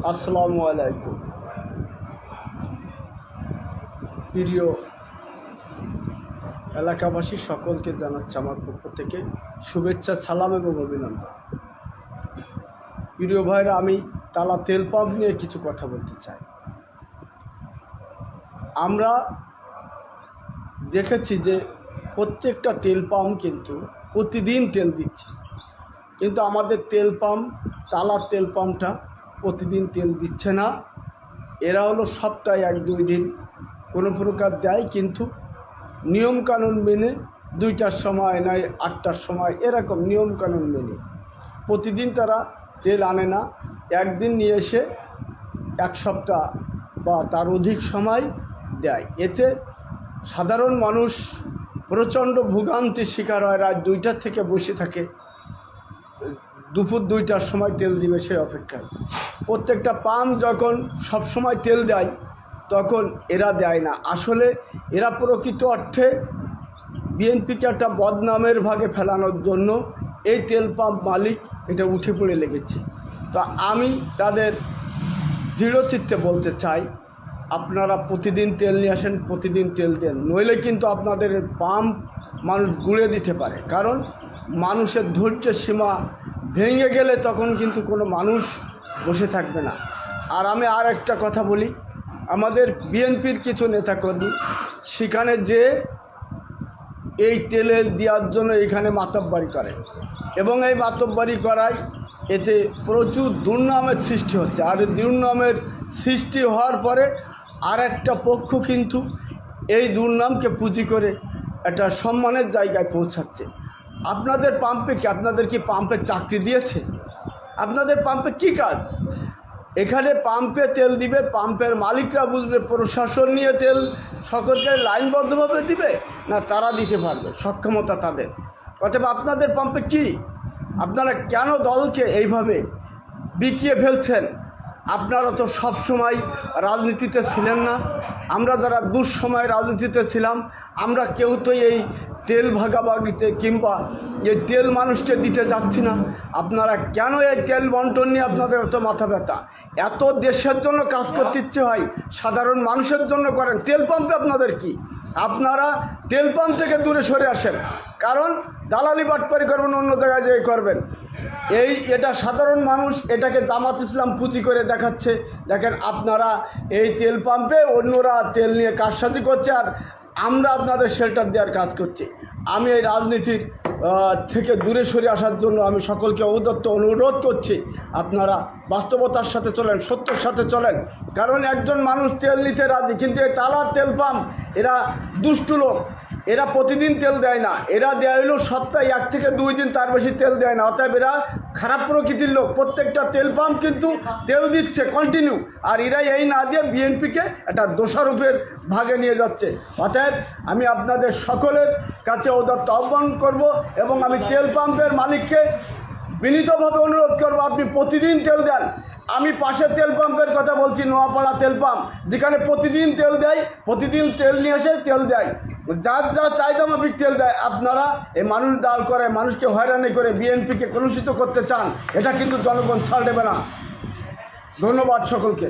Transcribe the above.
আসসালামু আলাইকুম। প্রিয় এলাকাবাসী সকলকে জানাচ্ছি আমার পক্ষ থেকে শুভেচ্ছা, সালাম এবং অভিনন্দন। প্রিয় ভাইরা, আমি তালা তেল পাম্প নিয়ে কিছু কথা বলতে চাই। আমরা দেখেছি যে প্রত্যেকটা তেল পাম্প কিন্তু প্রতিদিন তেল দিচ্ছে, কিন্তু আমাদের তেল পাম্প, তালার তেল পাম্পটা প্রতিদিন তেল দিচ্ছে না। এরা হলো সপ্তাহে 1-2 দিন কোনো প্রকার দেয়, কিন্তু নিয়মকানুন মেনে 2টার সময় নয় 8টার সময় এরকম নিয়মকানুন মেনে প্রতিদিন তারা তেল আনে না। একদিন নিয়ে এসে 1 সপ্তাহ বা তার অধিক সময় দেয়। এতে সাধারণ মানুষ প্রচণ্ড ভোগান্তির শিকার হয়। রাত 2টা থেকে বসে থাকে, দুপুর 2টার সময় তেল দিবে সেই অপেক্ষায়। প্রত্যেকটা পাম্প যখন সব সময় তেল দেয় তখন এরা দেয় না। আসলে এরা প্রকৃত অর্থে বিএনপিকে একটা বদনামের ভাগে ফেলানোর জন্য এই তেল পাম্প মালিক এটা উঠে পড়ে লেগেছে। তো আমি তাদের দৃঢ়চিত্তে বলতে চাই, আপনারা প্রতিদিন তেল নিয়ে আসেন, প্রতিদিন তেল দেন, নইলে কিন্তু আপনাদের পাম্প মানুষ গুঁড়ে দিতে পারে। কারণ মানুষের ধৈর্যের সীমা ভেঙে গেলে তখন কিন্তু কোনো মানুষ বসে থাকবে না। আর আমি আর একটা কথা বলি, আমাদের বিএনপির কিছু নেতাকর্মী সেখানে যে এই তেলের দেওয়ার জন্য এখানে মাতব্বরি করে এবং এই মাতব্বরি করায় এতে প্রচুর দুর্নামের সৃষ্টি হচ্ছে। আর দুর্নামের সৃষ্টি হওয়ার পরে আর একটা পক্ষ কিন্তু এই দুর্নামকে পুঁজি করে একটা সম্মানের জায়গায় পৌঁছাচ্ছে। আপনাদের পাম্পে কি, আপনাদের কি পাম্পে চাকরি দিয়েছে? আপনাদের পাম্পে কি কাজ? এখানে পাম্পে তেল দিবে, পাম্পের মালিকরা বুঝবে, প্রশাসন নিয়ে তেল সকলকে লাইনবদ্ধভাবে দিবে না তারা দিতে পারবে, সক্ষমতা তাদের। অতএব আপনাদের পাম্পে কি? আপনারা কেন দলকে এইভাবে বিকিয়ে ফেলছেন? আপনারা তো সব সময় রাজনীতিতে ছিলেন না। আমরা যারা দুঃসময় রাজনীতিতে ছিলাম, আমরা কেউ তো এই তেল ভাগাভাগিতে কিংবা এই তেল মানুষকে দিতে যাচ্ছি না। আপনারা কেন এই তেল বন্টন নিয়ে আপনাদের এত মাথা ব্যথা? এত দেশের জন্য কাজ করতে ইচ্ছে হয়, সাধারণ মানুষের জন্য করেন, তেল পাম্পে আপনাদের কি? আপনারা তেল পাম্প থেকে দূরে সরে আসেন, কারণ দালালি বাটপারি করবেন, অন্য জায়গায় যেয়ে করবেন। এটা সাধারণ মানুষ এটাকে জামাত ইসলাম পুঁজি করে দেখাচ্ছে। দেখেন, আপনারা এই তেল পাম্পে অন্যরা তেল নিয়ে কারসাজি করছে আর আমরা আপনাদের শেল্টার দেওয়ার কাজ করছি। আমি এই রাজনীতির থেকে দূরে সরে আসার জন্য আমি সকলকে ঔদাত্ত অনুরোধ করছি, আপনারা বাস্তবতার সাথে চলেন, সত্যের সাথে চলেন। কারণ একজন মানুষ তেল নিতে রাজি, কিন্তু এই তালার তেল পাম্প এরা দুষ্টু লোক, এরা প্রতিদিন তেল দেয় না। এরা দেয় হলো সপ্তাহে 1 থেকে 2 দিন, তার বেশি তেল দেয় না। অতএব এরা খারাপ প্রকৃতির লোক। প্রত্যেকটা তেল পাম্প কিন্তু তেল দিচ্ছে কন্টিনিউ, আর এরা এই না দিয়ে বিএনপিকে একটা দোষারোপের ভাগে নিয়ে যাচ্ছে। অতএব আমি আপনাদের সকলের কাছে ঔদাত্ত আহ্বান করব এবং আমি তেল পাম্পের মালিককে বিনীতভাবে অনুরোধ করব, আপনি প্রতিদিন তেল দেন। আমি পাশের তেল পাম্পের কথা বলছি, নোয়াপাড়া তেল পাম্প, যেখানে প্রতিদিন তেল দেয়, প্রতিদিন তেল নিয়ে এসে তেল দেয়, যার যা চাহিদা মাফিক তেল দেয়। আপনারা এই মানুষ দাল করে, মানুষকে হয়রানি করে বিএনপিকে কলুষিত করতে চান, এটা কিন্তু জনগণ ছাড় দেবে না। ধন্যবাদ সকলকে।